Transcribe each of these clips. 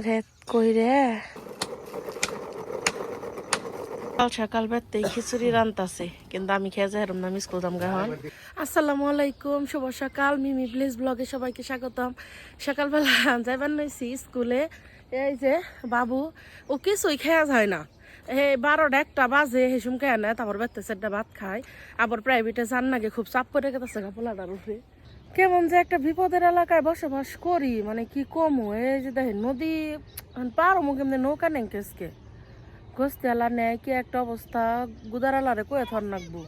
রেত কইরে কাল সকাল বেতে খিচুড়ি রান্তাছে কিন্তু আমি খেয়ে যাই না স্কুল যাম গাহন। আসসালামু আলাইকুম, শুভ সকাল। মিমি প্লিজ ব্লগে সবাইকে স্বাগতম। সকালবেলা যাইবার নইছি স্কুলে। এই যে বাবু ও কিছুই খেয়া যায় না, এই 12টা 1টা বাজে হেসুম খেয়ে নেয়, তারপর বেতে 4টা ভাত খায়। আবার প্রাইভেটে যান নাকি খুব চাপ করে গেছে পোলাটার উপরে। কেমন যে একটা বিপদের এলাকায় বসবাস করি, মানে কি কমু। এই যে দেখেন নদী পারো মুখ এমনি নৌকা নেই কেসকে গোস্তি আলা নেয় কি একটা অবস্থা। গুদারালারে কয়ে থর নাকবো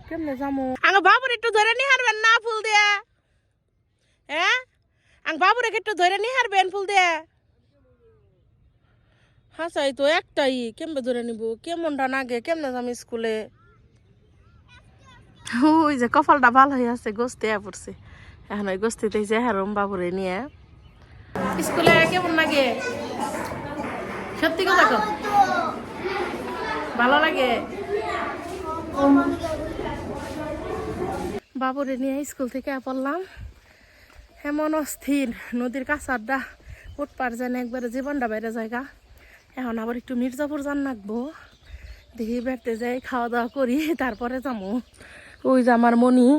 কেমনে যামু। আঙ্গ বাবুর একটু ধরে নি হারবেন না ফুল দিয়ে, হ্যাঁ আঙ্গ বাবুর একটু ধরে নি হারবেন ফুল দিয়ে। হাসাই তো একটাই কেমনে ধরে নিব, কেমনটা নাগে কেমনে যাম স্কুলে। ওই যে কপালটা ভালো হয়ে আছে, গোস্তি পড়ছে। এখন ওই গোস্তিতে যে হারম বাবুরে নিয়ে স্কুলে কেমন লাগে, সত্যি কথা কও ভালো লাগে। বাবুরে নিয়ে স্কুল থেকে পড়লাম, এমন অস্থির নদীর কাছারটা উঠপার যেন একবারে জীবনটা বাইরে জায়গা। এখন আবার একটু মির্জাপুর যান নাকবো, দেখি বেড়তে যাই খাওয়া দাওয়া করি তারপরে যাবো। ওই যে আমার মনি,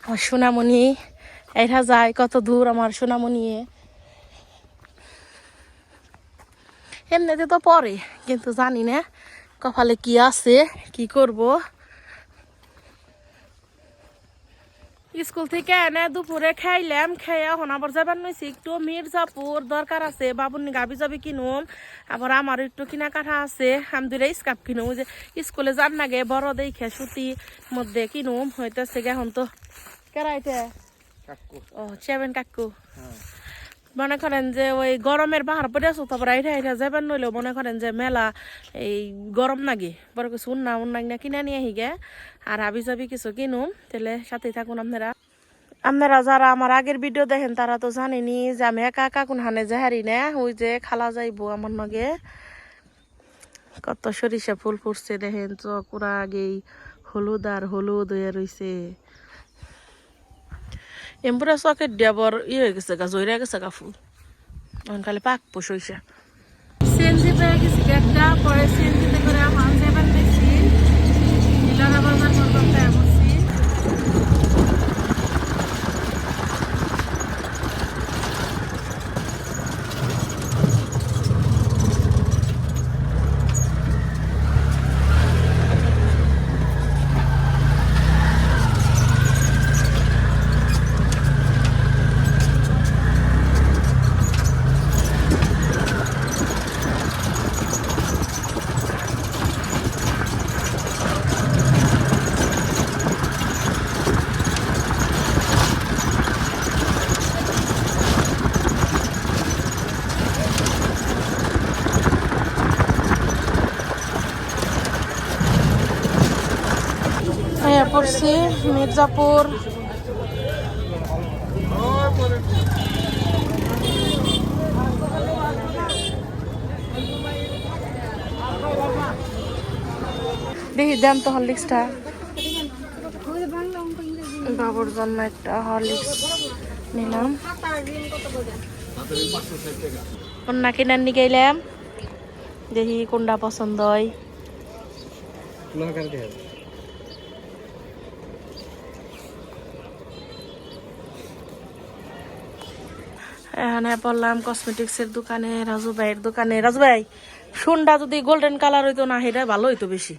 আমার সোনামণি এটা যায় কত দূর আমার সোনামণি। এমনিতে তো পরে কিন্তু জানি না কপালে কি আছে কি করব। স্কুল থেকে এনে দুপুরে খাইলাম, খেয়ে এখন আবার যাবার নইছি একটু মির্জাপুর, দরকার আছে বাবুর গাবি যাবি কিনুম। আবার আমার একটু কেনাকাটা আছে, আমি দুইটা স্কার্ফ কিনুম। ওই যে স্কুলে যান নাগে বড় দেখে সুতি মধ্যে কিনুম হইতেছে। এখন তো কেরাইতে ও চেবেন কাকু মনে করেন যে ওই গরমের বাহার পরে আসো, তারপর এটা যাবেন নইলেও মনে করেন যে মেলা এই গরম নাগে বড় কিছু উন্না কিনে নিয়ে আহিগে। আর হাবি যাবি কিছু কিনুম, তাহলে সাথে থাকুন আপনারা। আপনারা যারা আমার আগের ভিডিও দেখেন তারা তো জানেনি যে আমি একা একা কোন হানে যে হারি না। ওই যে খালা যাইবো আমার নগে, কত সরিষা ফুল ফুটছে দেখেন, চকুরা আগেই হলুদ আর হলুদ হয়ে রয়েছে। এমপুরা চকেট দিয়া বর হয়ে গেছে গা, জয়রা গেছে গা ফুল, খালি পাক পোষইছে। সিএনজি পেয়ে গেছি একটা, পরে সিএনজিতে করে এখন যাবেন দেখছি নীলারা বাজার পর্যন্ত এমনছি। পড়ছি মির্জাপুর। দেখি দেন তো হরলিক্সটা, বাবুর জন্য একটা হরলিক্স নিলাম। কন্যা কিনার নিয়ে গেলাম, দেখি কোনটা পছন্দ হয়। এখানে পড়লাম কসমেটিক্সের দোকানে, রাজু ভাইয়ের দোকানে। রাজু ভাই শুনটা যদি গোল্ডেন কালার হইতো না সেটা ভালো হইতো বেশি।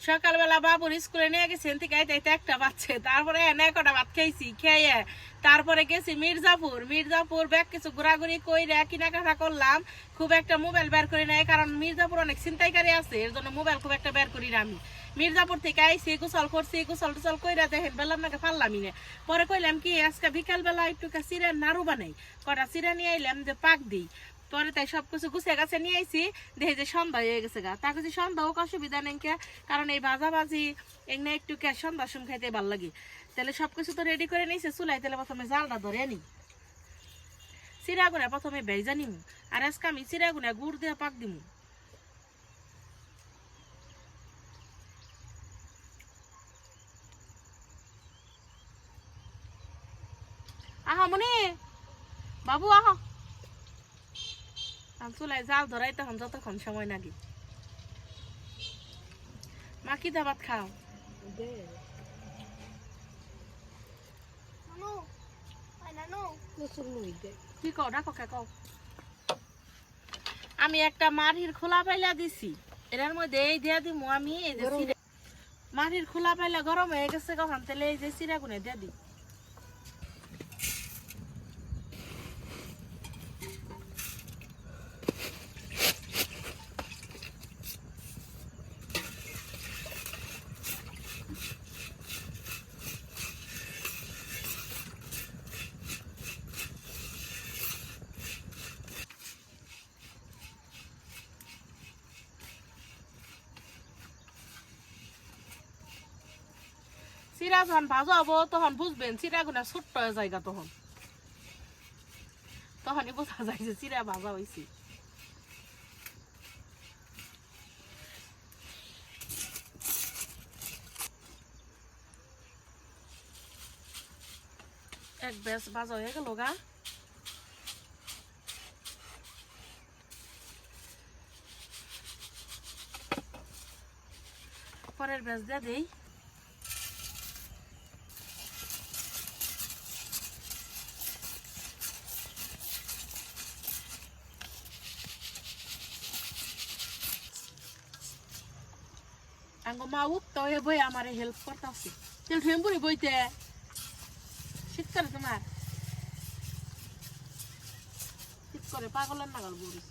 সকালবেলা বাবুর স্কুলে নিয়ে গেছেন থেকে আইতে 1টা বাজছে, তারপরে এনে কটা ভাত খাইছি, খেয়ে তারপরে গেছি মির্জাপুর ব্যাগ কিছু ঘোরাঘুরি কইরা কেনাকাটা করলাম। খুব একটা মোবাইল বের করি নাই, কারণ মির্জাপুর অনেক ছিনতাইকারী আছে, এর জন্য মোবাইল খুব একটা বের করি না আমি। মির্জাপুর থেকে আইসি, গোসল করছি, গোসল টোসল কইরা দেখেন বেলার নাকি পারলামই না। পরে কইলাম কি আজকে বিকাল বেলা একটু চিড়ের নাড়ু বানাই, কটা চিড়া নিয়ে আইলাম যে পাক দিই। পরে তাই সবকিছু গুছিয়ে গাছে নিয়ে আইসি, দেখি যে সন্ধ্যা হয়ে গেছে গা। তা কিছু সন্ধ্যা হোক অসুবিধা নেই, কারণ এই ভাজাভাজি এগুলো একটু সন্ধ্যার সময় খাইতে ভালো লাগে। তাহলে সবকিছু তো রেডি করে নিয়েছে চুলাই, তাহলে প্রথমে জালটা ধরে আনি, চিড়াগুনা প্রথমে ভেজা নিমু। আর আজকে আমি চিড়াগুনা গুড় দিয়ে পাক দিমু। আহা মনি বাবু আহ, চুলায় জাল ধরাই তখন যতক্ষণ সময় লাগে। মা কি দাবাত খাও? কি কও ডাকো কে কও? আমি একটা মাটির খোলা পাইলা দিছি, এটার মধ্যে এই দিয়া দিমু আমি। এই যে মাটির খোলা পাইলা গরম হয়ে গেছে কখন, তাহলে এই যে চিরা গুনে দিয়া দিই। চিরা যখন ভাজা হবো তখন বুঝবেন চিরা গুনা ছোট্ট জায়গা, তখনই বোঝা যায় যে চিরা ভাজা হয়েছে। এক ব্যাস ভাজা হয়ে গেল গা। পরের ব্যাস দিয়ে দেই। মা উঠতে হয়ে বই আমার হেল্প করতেছি। তেল ঠেম্পুরি বইতে শীত করে, তোমার শীত করে পাগলের নাগাল বলিস।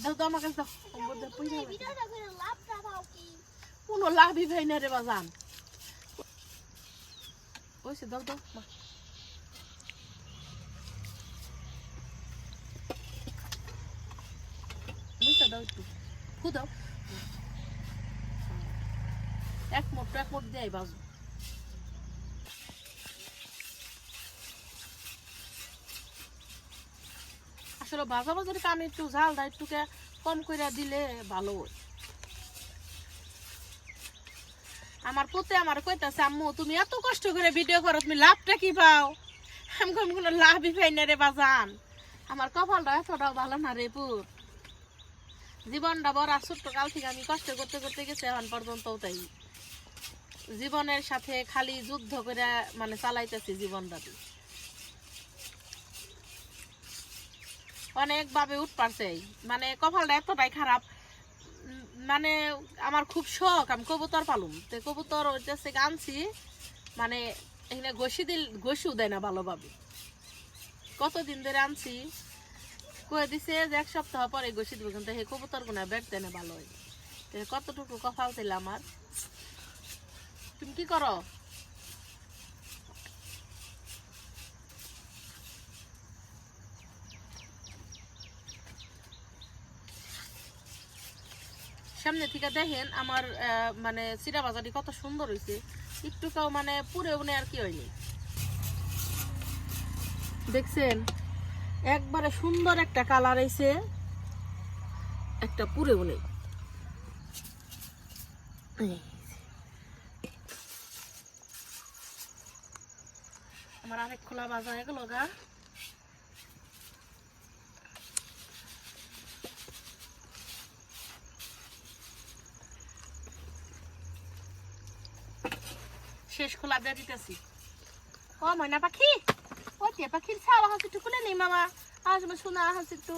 দাও দাও আমাকে দাও। কোনো লাভই ভাই না রে বাজান। ওইসে দাও দাও মা। দাও একটু ফু দাও। এক মোট দেয় বাজু। আসলে ভাজা ভাজার কাম একটু ঝালটা একটু কম করে দিলে ভালো হয়। আমার পুতে আমার কইতাছে, আম্মু তুমি এত কষ্ট করে ভিডিও করো, তুমি লাভটা কি পাও? আমি কোনো লাভই পাই না রে বাজান। আমার কপালটা এতটাও ভালো না রে পুত। জীবনটা বড় ছোট্ট কাল থেকে আমি কষ্ট করতে করতে গেছি এখন পর্যন্ত। তাই জীবনের সাথে খালি যুদ্ধ করে মানে চালাইতেছি জীবনটা। অনেক ভাবে উঠ পারছে, মানে কপালটা এতটাই খারাপ। মানে আমার খুব শখ আমি কবুতর পালুম, তো কবুতর হইতেছে আনছি, মানে এখানে ঘষিও দেয় না ভালোভাবে। কতদিন ধরে আনছি, কয়ে দিছে যে এক সপ্তাহ পরে ঘষি দিব, কিন্তু সেই কবুতর গুনা বেট দেয় না ভালো হয়। কতটুকু কপাল ছিল আমার। তুমি কি করো? সামনে থেকে দেখেন আমার মানে চিরা বাজারটি কত সুন্দর হয়েছে, একটুকাও মানে পুরে উনে আর কি হয়নি। দেখছেন একবারে সুন্দর একটা কালার হয়েছে, একটা পুরে উনে। আমার আরেক খোলা বাজা হয়ে গেল গা। শেষ খোলা দিয়ে দিতেছি। ও ময়না পাখি, ও টিয়া পাখির ছাওয়া হাসি একটু খুলে নেই মামা। আজ আমার শোনা হাসি একটু।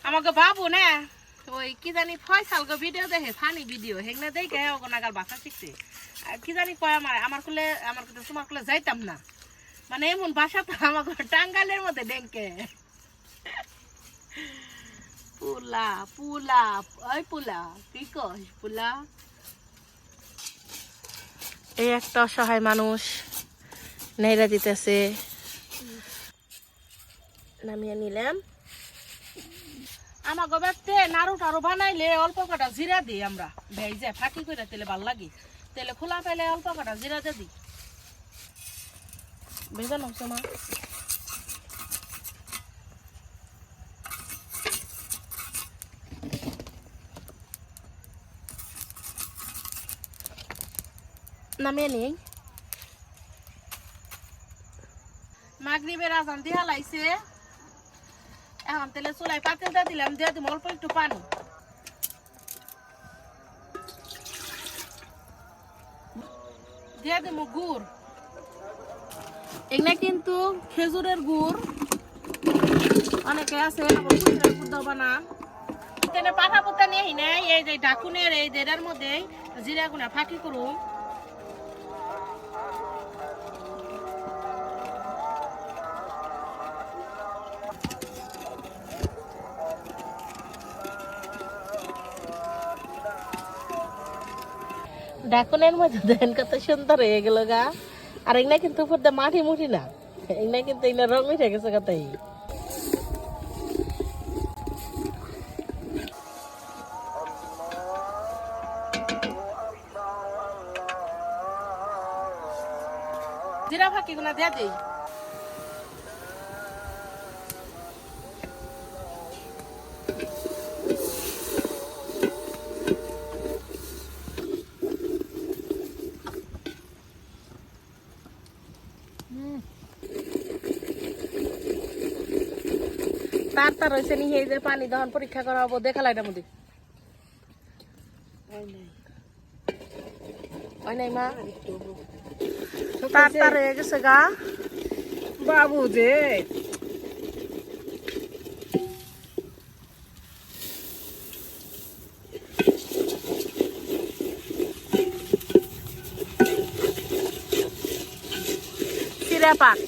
আমাকে বাবু না ওই কি জানি ফয়সাল গো ভিডিও দেখে, ফানি ভিডিও হেগনা দেখে ওনাগার বাসা শিখছে। কি জানি কয় আমার কুলে তোমার কুলে যাইতাম না, মানে এমন বাসা তো আমার টাঙ্গালের মধ্যে ডেঙ্কে। পুলা পুলা ওই পুলা কি কস পুলা। এই একটা অসহায় মানুষ নেইরা দিতেছে, নামিয়ে নিলাম। আমার গোবাতে নাড়ু টাড়ু বানাইলে অল্প কটা জিরা দিই আমরা, ভেজে ফাঁকি করে তেলে ভাল লাগে। তেলে খোলা পাইলে অল্প কটা জিরা দিয়ে দিই। ভেজা নমছে মা। নামিয়ে নিই। মাগরিবের আজান দিয়া লাইছে, এখন তেলে চুলাই পাতিলটা দিলাম, দিয়ে দিম অল্প একটু পানি। দিয়ে দিম গুড়, এগুলা কিন্তু খেজুরের গুড়, অনেকে আছে গুড় দেবো না। তেনে পাঠা পুতা নিয়ে নেই, এই যে ডাকুনের এই দেড়ার মধ্যে জিরা গুনা ফাঁকি করুম। ডাকুনের মধ্যে দেন কত সুন্দর হয়ে গেল গা। আর এগুলা কিন্তু উপর দিয়ে মাটি মুঠি না, এগুলা কিন্তু এগুলা রং উঠে গেছে কথাই। জিরা ফাঁকি গুনা দিয়ে দিই। তার হয়েছে নি, এই যে পানি দহন পরীক্ষা করা হবো, দেখালাই এটা মধ্যে নাই মা, তার হয়ে গেছে গা বাবু যে। চিরা পাক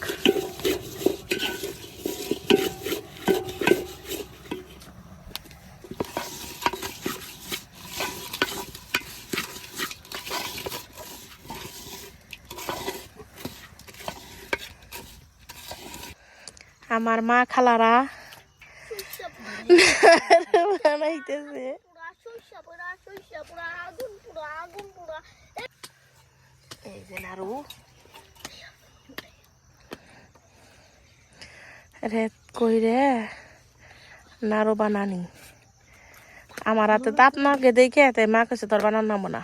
আমার মা খালারা বানাইতেছে। এই যে নাড়ু রেত কইরে নাড়ু বানানি, আমার হাতে তাপ নাকে দেখে তাই মা কাছে তোর বানান নামো না।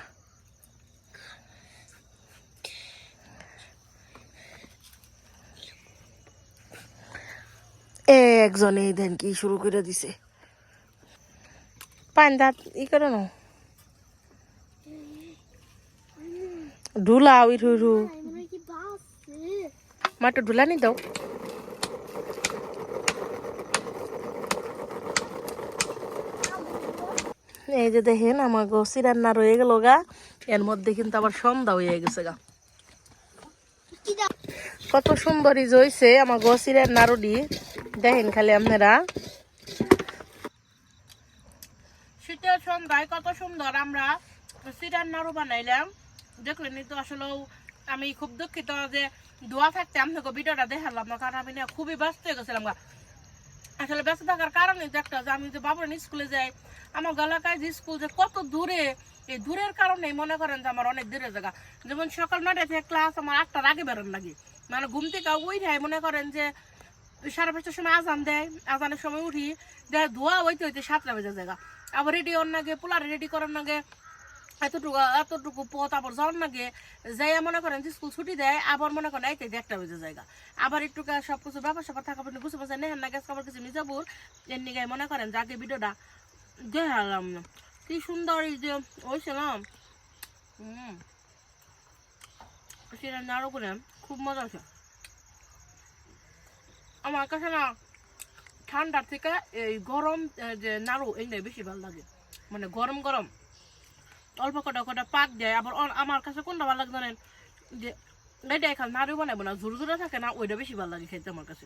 একজনে দেন কি শুরু করে দিছে, পান দাঁত ই করে না ঢুলা ওই রু মাটো ঢুলা নি দাও। এই যে দেখেন আমার গোসি রান্না রয়ে গেল গা, এর মধ্যে কিন্তু আবার সন্ধ্যা হয়ে গেছে গা। কত সুন্দর হয়েছে আমার গোসি রান্না রুডি, দেখেন খালি আপনারা। শীতের সন্ধ্যায় কত সুন্দর আমরা সিরার নাড়ু বানাইলাম, দেখলেন তো। আসলে আমি খুব দুঃখিত যে দোয়া থাকতে আপনাকে ভিডিওটা দেখালাম না, কারণ আমি খুবই ব্যস্ত হয়ে গেছিলাম। আসলে ব্যস্ত থাকার কারণে তো একটা যে আমি যে বাবুর স্কুলে যাই, আমার এলাকায় যে স্কুল যে কত দূরে, এই দূরের কারণেই মনে করেন যে আমার অনেক দূরে জায়গা। যেমন সকাল 9টায় থেকে ক্লাস, আমার 8টার আগে বেরোন লাগে, মানে ঘুম থেকে ওই যায় মনে করেন যে 5:30টার সময় আজান দেয়, আজানের সময় উঠি, দেয় ধোয়া হইতে হইতে 7টা বেজে জায়গা। আবার রেডি হওয়ার নাগে, পোলার রেডি করার নাগে এতটুকু পথ আবার যাওয়ার নাগে, যাই মনে করেন যে স্কুল ছুটি দেয়, আবার মনে করেন এইতে 1টা বেজে জায়গা। আবার একটু সবকিছু ব্যাপার স্যাপার থাকা পর্যন্ত বুঝতে পারছেন নেহেন না, গ্যাস খাবার কিছু মিজাবুর এর নিগে মনে করেন যে আগে ভিডিওটা দেখালাম না। কি সুন্দর এই যে হয়েছিলাম, সেটা নাড়ু করে খুব মজা আছে আমার কাছে না। ঠান্ডার থেকে এই গরম যে নাড়ু এইটাই বেশি ভালো লাগে, মানে গরম গরম অল্প কটা কটা পাক দেয়। আবার আমার কাছে কোনটা ভালো লাগে জানেন, যে এইটাই খাল নাড়ু বানাবো না, ঝুরো ঝুরো থাকে না, ওইটা বেশি ভালো লাগে খেতে আমার কাছে।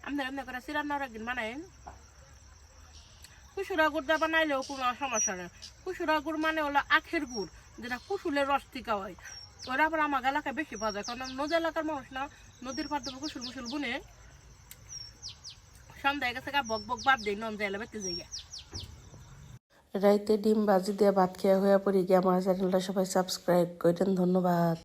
আপনার এমনি করে সিরার নাড়ু একদিন বানাইন। কুসুরা গুড় দিয়ে বানাইলেও কোনো সমস্যা নেই। কুসুরা গুড় মানে হলো আখের গুড়, যেটা কুসুলের রস থেকে হয়। ওরা আবার আমার এলাকায় বেশি পাওয়া যায়, কারণ নদী এলাকার মানুষ না, নদীর পাড় দেবো কুসুল মুসুল বুনে সন্ধ্যায় গেছে বক বক বাদ দেয়, নন যাইলে বেঁচে যাই। রাইতে ডিম ভাজি দিয়ে ভাত খেয়ে হয়ে পড়ি গিয়ে। আমার চ্যানেলটা সবাই সাবস্ক্রাইব করেন, ধন্যবাদ।